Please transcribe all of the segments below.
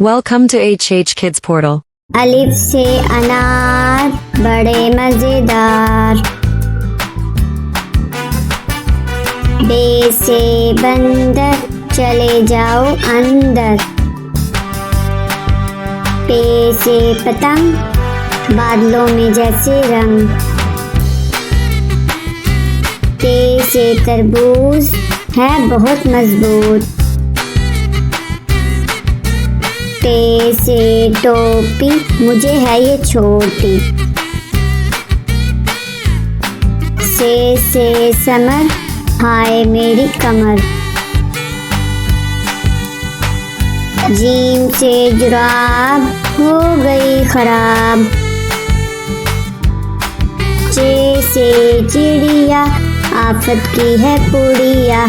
Welcome to HH Kids Portal. अलिफ से अनार बड़े मजेदार। बे से बंदर चले जाओ अंदर। पे से पतंग बादलों में जैसे रंग। ते से तरबूज है बहुत मजबूत। टे से टोपी मुझे है ये छोटी। से समर हाय मेरी कमर। जीम से जुराब हो गई खराब। चे से चिड़िया आफत की है पुड़िया।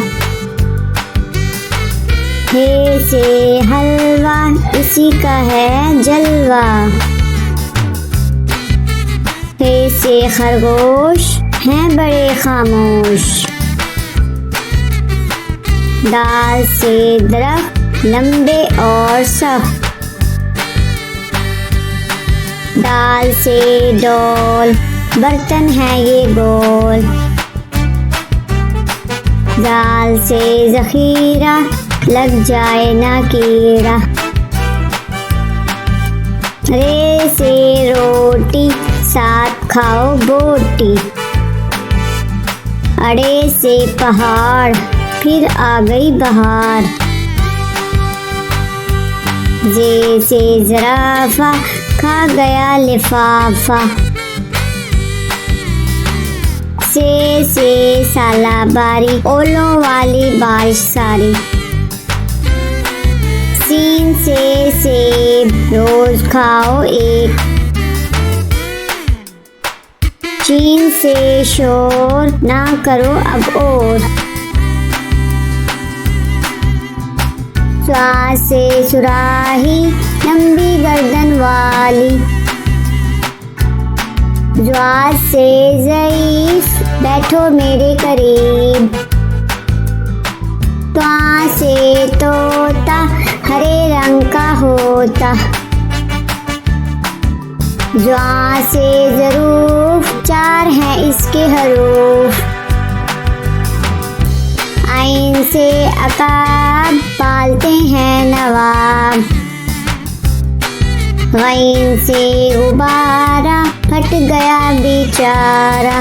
हे से हलवा इसी का है जलवा। हे से खरगोश हैं बड़े खामोश। दाल से दरख्त लंबे और सख्त। दाल से डोल बर्तन है ये गोल। दाल से जखीरा लग जाए ना कीड़ा। रे से रोटी साथ खाओ बोटी। अड़े से पहाड़ फिर आ गई बहार। जे से जराफा खा गया लिफाफा। से सालाबारी ओलों वाली बारिश सारी। सीन से सेब रोज खाओ एक। चीन से शोर ना करो अब और। स्वा से सुराही लंबी गर्दन वाली। ज्वा से ज़ईफ बैठो मेरे करीब। त्वा से तोता हरे रंग का होता। ज्वा से ज़रूफ चार हैं इसके हरूफ। आइन से अकाब पालते हैं नवाब। गैन से गुब्बारा फट गया बेचारा।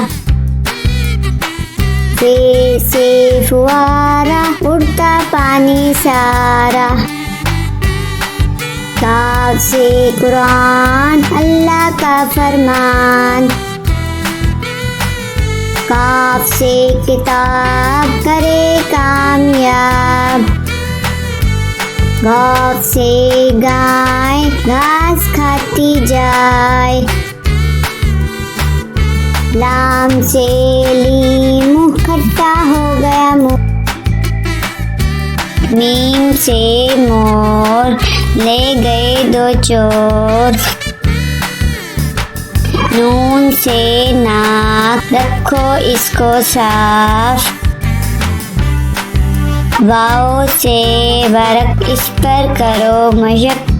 फे से फुआरा उड़ता पानी सारा। काफ से कुरान अल्लाह का फरमान। काफ से किताब करे कामयाब। गौफ से गाय घास खाती जाए। लाम से लीमू खट्टा हो गया मुँह। मीम से मोर ले गए दो चोर। नून से नाक रखो इसको साफ। वाओ से वर्क इस पर करो मशक।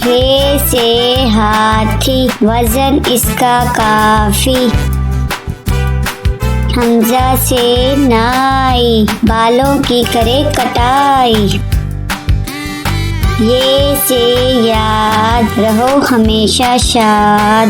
हे से हाथी वजन इसका काफी। हमजा से नाई बालों की करे कटाई। ये से याद रहो हमेशा शाद।